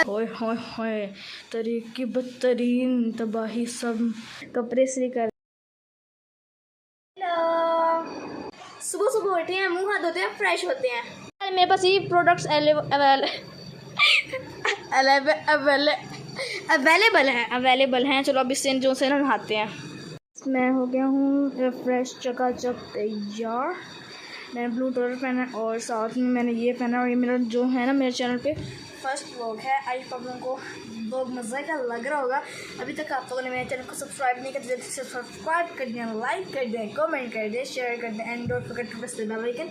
होए होए होए तरीक की बदतरीन तबाही सब कपड़े से कर। सुबह सुबह उठे हैं, मुंह हाथ धोते हैं, फ्रेश होते हैं। मेरे पास ये प्रोडक्ट्स अवेलेबल हैं। चलो अब इससे जो से ना नहाते हैं। मैं हो गया हूँ फ्रेश चकाचक तैयार। मैंने ब्लू टॉपर पहना है और साथ में मैंने ये पहना। और ये मेरा जो है ना मेरे चैनल पे फर्स्ट व्लॉग है। आई आप लोगों को बहुत मज़े का लग रहा होगा। अभी तक आप लोगों ने मेरे चैनल को सब्सक्राइब नहीं किया तो जल्दी से सब्सक्राइब कर दें, लाइक कर दें, कमेंट कर दें, शेयर कर दें and don't forget to press the bell icon.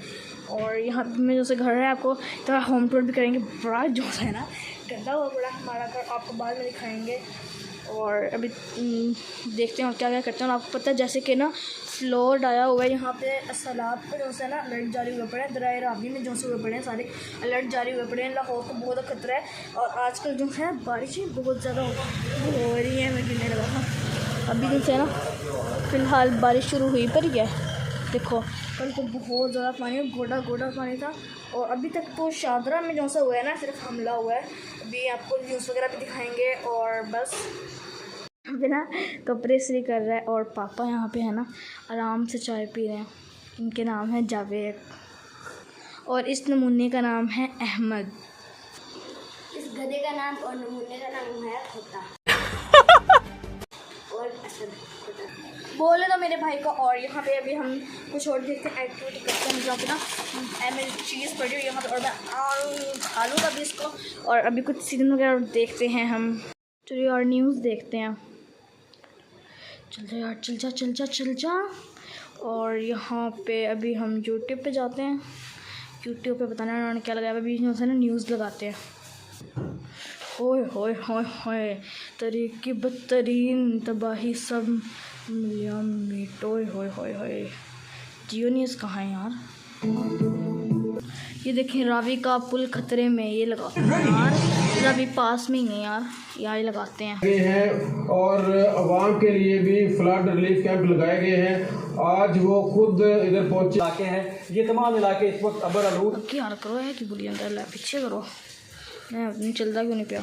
और यहाँ पे में जैसे घर है आपको तो होम टूर भी करेंगे। बड़ा जो है ना गंदा हुआ बड़ा हमारा घर, आपको बाद में दिखाएंगे। और अभी देखते हैं क्या क्या करते हैं। और आपको पता है जैसे कि ना फ्लोर डाया हुआ है यहाँ पे सैलाब पे जो है ना अलर्ट जारी हुए पड़े हैं। दरिया रावी में जो से हुए पड़े हैं सारे अलर्ट जारी हुए पड़े हैं। लाहौर को बहुत खतरा है। और आजकल जो है बारिशें बहुत ज़्यादा हो रही हैं। मैं गिरने लगा था अभी जो है ना फ़िलहाल बारिश शुरू हुई पर ही है। देखो कल तो बहुत ज़्यादा पानी, गोड़ा गोड़ा पानी था। और अभी तक तो शादरा में जो सा हुआ है ना सिर्फ हमला हुआ है। अभी आपको न्यूज़ वगैरह भी दिखाएंगे। और बस अभी ना कपड़े इस्त्री कर रहा है और पापा यहाँ पे है ना आराम से चाय पी रहे हैं। इनके नाम है जावेद और इस नमूने का नाम है अहमद। इस गधे का नाम और नमूने का नाम है खोता और असद। बोले तो मेरे भाई को। और यहाँ पे अभी हम कुछ और देखते हैं, एक्टिविटी करते हैं। जहाँ पे ना मेरी चीज़ पड़ी हुई यहाँ पे और मैं आलू का भी इसको। और अभी कुछ सीजन वगैरह देखते हैं हम। चलिए और न्यूज़ देखते हैं। चल जा यार, चल जा। और यहाँ पे अभी हम यूट्यूब पे जाते हैं। यूट्यूब पे बताना उन्होंने क्या लगाया। अभी जो है ना न्यूज़ लगाते हैं। होए होए होए होए तरीक की बदतरीन तबाही सब मिलियन मीट। ओए होए होए होए जियो न्यूज़ कहाँ है यार। ये देखें रावी का पुल खतरे में, ये लगाते हैं यार। रावी पास में ही है यार, यहाँ लगाते हैं। और आवाम के लिए भी फ्लड रिलीफ कैंप लगाए गए हैं। आज वो खुद इधर पहुंचे इलाके हैं। ये तमाम इलाके इस वक्त अबर आलूद। क्या करो है कि बुरी अंदर पीछे करो, मैं चलता क्यों नहीं पिया।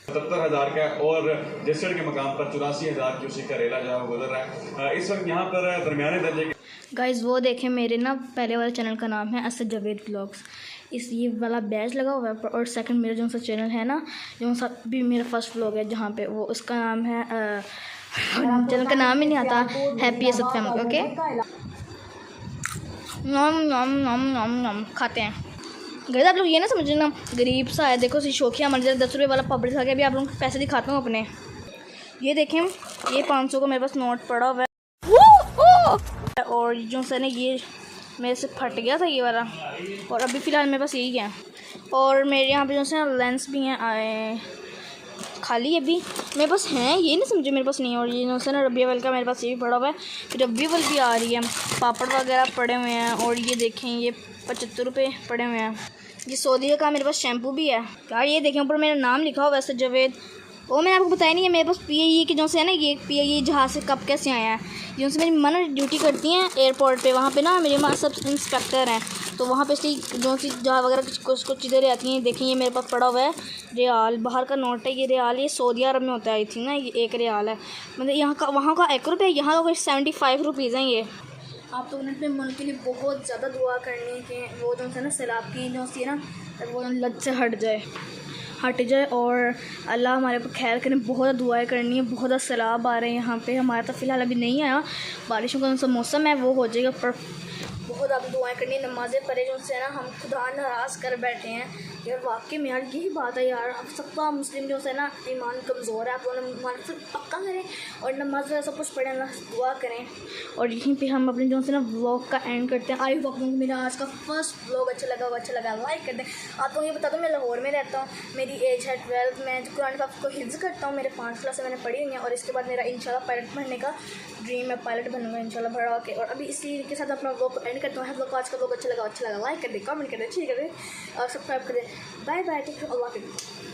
77,000 का और जसड़ के मकाम पर 84,000 क्यूसेक का रेला जो है गुजर रहा है इस वक्त यहाँ पर दरमियाने दर्जे के। गाइज़ वो देखें मेरे ना पहले वाले चैनल का नाम है असद जावेद व्लॉग्स। इस ये वाला बैच लगा हुआ है। और सेकंड मेरा जो सा चैनल है ना जो सा भी मेरा फर्स्ट व्लॉग है जहाँ पे वो उसका नाम है चैनल का नाम ही नहीं आता, हैप्पी असद फैमिली। ओके नम खाते हैं। गैस आप लोग ये ना समझे ना गरीब सा है। देखो सी शौकिया मर जाए 10 रुपये वाला पब्लिक खा के। अभी आप लोगों को पैसे दिखाता हूँ अपने। ये देखें ये 500 का मेरे पास नोट पड़ा हुआ है। और जो से ना ये मेरे से फट गया था ये वाला। और अभी फ़िलहाल मेरे पास यही है। और मेरे यहाँ पे जो से ना लेंस भी हैं आए खाली अभी मेरे पास हैं, ये नहीं समझे मेरे पास नहीं है। और ये जो से ना रबी अव्वल का मेरे पास ये भी पड़ा हुआ है। फिर रबी अव्वल भी आ रही है, पापड़ वगैरह पड़े हुए हैं। और ये देखें ये 75 रुपये पड़े हुए हैं। ये सऊदी का मेरे पास शैम्पू भी है यार। ये देखें ऊपर मेरा नाम लिखा हुआ वैसे जावेद। वो मैंने आपको बताया नहीं है मेरे पास PIE की जो से है ना ये PIE जहाज़ से कब कैसे आया है। जो से मेरी माँ ना ड्यूटी करती हैं एयरपोर्ट पे। वहाँ पे ना मेरी माँ सब इंस्पेक्टर हैं तो वहाँ पे इसलिए जो सी जहाँ वगैरह कुछ चीज़ें रहती हैं। देखिए ये मेरे पास पड़ा हुआ है रियाल, बाहर का नोट है ये रियाल। ये सऊदी अरब में होता है आई थिंक ना, ये 1 रियाल है। मतलब यहाँ का वहाँ का 1 रुपये, यहाँ का 75 रुपीज़ हैं ये। आप लोगों ने अपने मुल्क के लिए बहुत ज़्यादा दुआ करनी है कि वो जो है ना सैलाब की जो सी ना वो लत से हट जाए। और अल्लाह हमारे ऊपर खैर करें। बहुत दुआएं करनी है। बहुत ज़्यादा सैलाब आ रहे हैं यहाँ पे। हमारा तो फ़िलहाल अभी नहीं आया, बारिशों का मौसम है वो हो जाएगा। पर बहुत ज़्यादा दुआएं करनी है, नमाज़ें पढ़े जो से ना हम खुदा नाराज़ कर बैठे हैं यार। वाकई में यार यही बात है यार। अब सबका मुस्लिम जो है ना ईमान कमज़ोर है। आप लोगों ने ईमान से पक्का करें और नमाज सब कुछ पढ़ें, ना दुआ करें। और यहीं पे हम अपने जो है ना व्लॉग का एंड करते हैं। आई होप आप लोगों को मेरा आज का फर्स्ट व्लॉग अच्छा लगा लाइक कर दें। आप लोगों ये बता दो मैं लाहौर में रहता हूँ, मेरी एज है 12। मैं कुरान पाक को हिफ्ज़ करता हूँ। मेरे 5 क्लास मैंने पढ़ी हुई हैं। और इसके बाद मेरा इंशाल्लाह पायलट बनने का ड्रीम है। पायलट बनूँगा इंशाल्लाह भरा के। और अभी इसी के साथ अपना व्लॉग को एंड करता हूँ। व्लॉग को आज का व्लॉग अच्छा लगा लाइक कर दें, कमेंट कर दें, शेयर कर दें और सब्सक्राइब कर दें। बाय बाय, टेक केयर, अल्लाह हाफ़िज़।